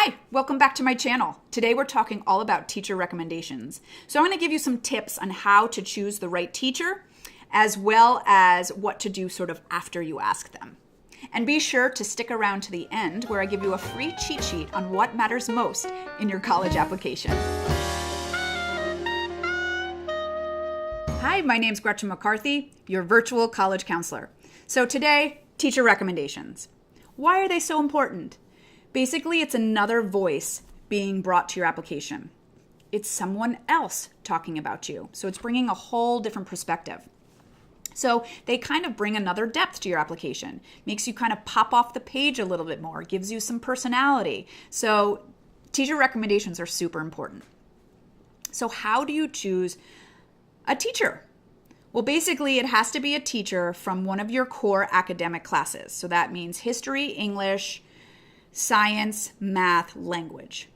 Hi, welcome back to my channel. Today we're talking all about teacher recommendations. So I'm going to give you some tips on how to choose the right teacher, as well as what to do sort of after you ask them. And be sure to stick around to the end where I give you a free cheat sheet on what matters most in your college application. Hi, my name's Gretchen McCarthy, your virtual college counselor. So today, teacher recommendations. Why are they so important? Basically, it's another voice being brought to your application. It's someone else talking about you. So it's bringing a whole different perspective. So they kind of bring another depth to your application, makes you kind of pop off the page a little bit more, gives you some personality. So teacher recommendations are super important. So how do you choose a teacher? Well, basically, it has to be a teacher from one of your core academic classes. So that means history, English, science, math, language.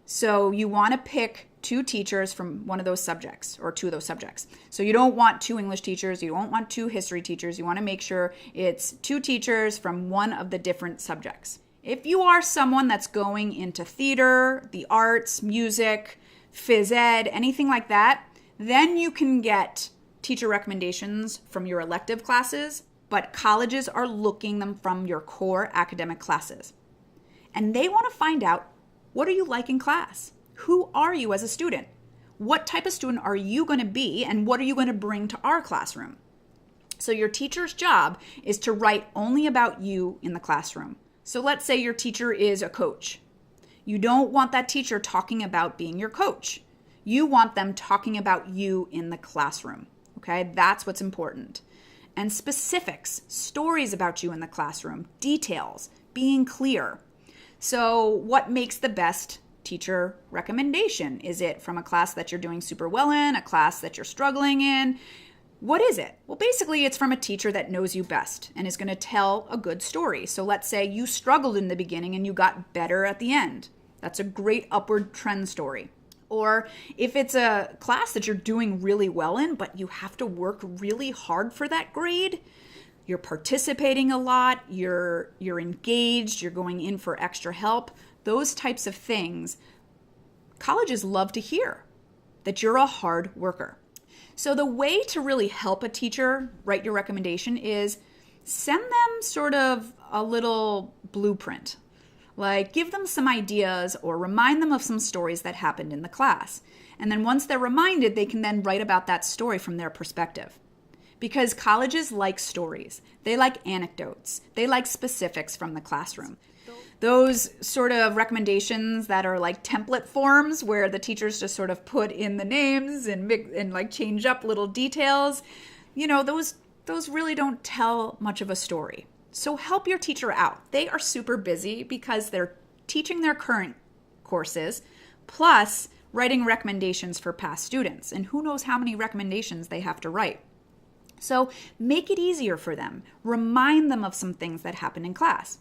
So you want to pick two teachers from one of those subjects or two of those subjects. So you don't want two English teachers, you don't want two history teachers, you want to make sure it's two teachers from one of the different subjects. If you are someone that's going into theater, the arts, music, phys ed, anything like that, then you can get teacher recommendations from your elective classes, but colleges are looking them from your core academic classes. And they want to find out, what are you like in class? Who are you as a student? What type of student are you going to be, and what are you going to bring to our classroom? So your teacher's job is to write only about you in the classroom. So let's say your teacher is a coach. You don't want that teacher talking about being your coach. You want them talking about you in the classroom. Okay, that's what's important. And specifics, stories about you in the classroom, details, being clear. So what makes the best teacher recommendation? Is it from a class that you're doing super well in, a class that you're struggling in? What is it? Well, basically, it's from a teacher that knows you best and is going to tell a good story. So let's say you struggled in the beginning and you got better at the end. That's a great upward trend story. Or if it's a class that you're doing really well in, but you have to work really hard for that grade, you're participating a lot, you're engaged, you're going in for extra help, those types of things, colleges love to hear that you're a hard worker. So the way to really help a teacher write your recommendation is send them sort of a little blueprint. Like give them some ideas or remind them of some stories that happened in the class. And then once they're reminded, they can then write about that story from their perspective. Because colleges like stories. They like anecdotes. They like specifics from the classroom. Those sort of recommendations that are like template forms where the teachers just sort of put in the names and like change up little details, those really don't tell much of a story. So help your teacher out. They are super busy because they're teaching their current courses, plus writing recommendations for past students. And who knows how many recommendations they have to write. So make it easier for them. Remind them of some things that happened in class.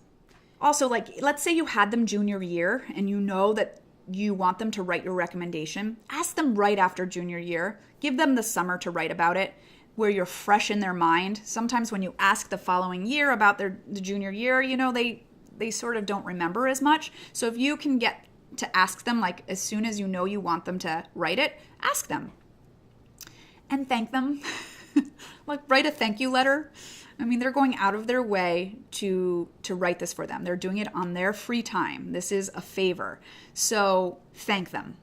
Also, like, let's say you had them junior year and you know that you want them to write your recommendation. Ask them right after junior year. Give them the summer to write about it, where you're fresh in their mind. Sometimes when you ask the following year about the junior year, they sort of don't remember as much. So if you can get to ask them, like as soon as you know you want them to write it, ask them. And thank them. Like write a thank you letter. I mean, they're going out of their way to write this for them. They're doing it on their free time. This is a favor. So thank them.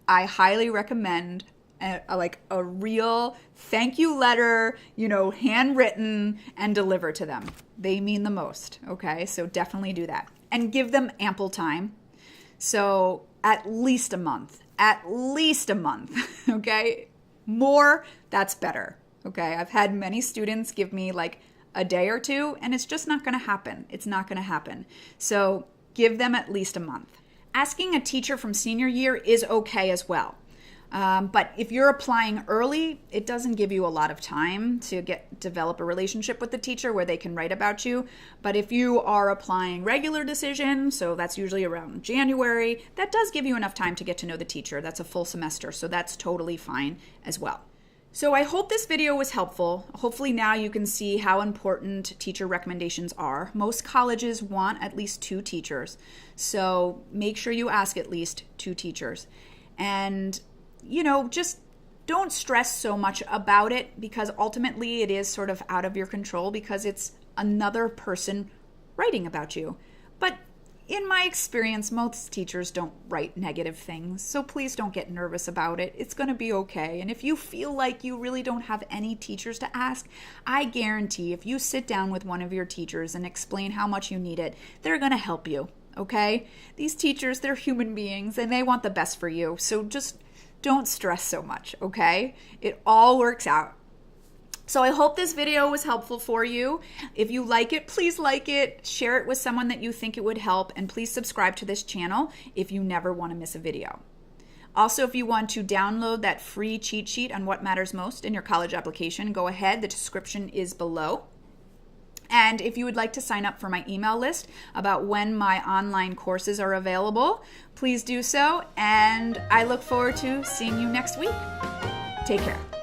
I highly recommend a real thank you letter, handwritten and deliver to them. They mean the most, okay? So definitely do that. And give them ample time. So at least a month, okay? More, that's better, okay? I've had many students give me like a day or two and it's just not gonna happen. It's not gonna happen. So give them at least a month. Asking a teacher from senior year is okay as well. But if you're applying early, it doesn't give you a lot of time to develop a relationship with the teacher where they can write about you. But if you are applying regular decision, so that's usually around January, that does give you enough time to get to know the teacher. That's a full semester, so that's totally fine as well. So I hope this video was helpful. Hopefully now you can see how important teacher recommendations are. Most colleges want at least 2 teachers. So make sure you ask at least 2 teachers. And, just don't stress so much about it, because ultimately it is sort of out of your control because it's another person writing about you. But in my experience, most teachers don't write negative things, so please don't get nervous about it. It's going to be okay. And if you feel like you really don't have any teachers to ask, I guarantee if you sit down with one of your teachers and explain how much you need it, they're going to help you, okay? These teachers, they're human beings and they want the best for you, so just don't stress so much, okay? It all works out. So I hope this video was helpful for you. If you like it, please like it, share it with someone that you think it would help, and please subscribe to this channel if you never want to miss a video. Also, if you want to download that free cheat sheet on what matters most in your college application, go ahead. The description is below. And if you would like to sign up for my email list about when my online courses are available, please do so. And I look forward to seeing you next week. Take care.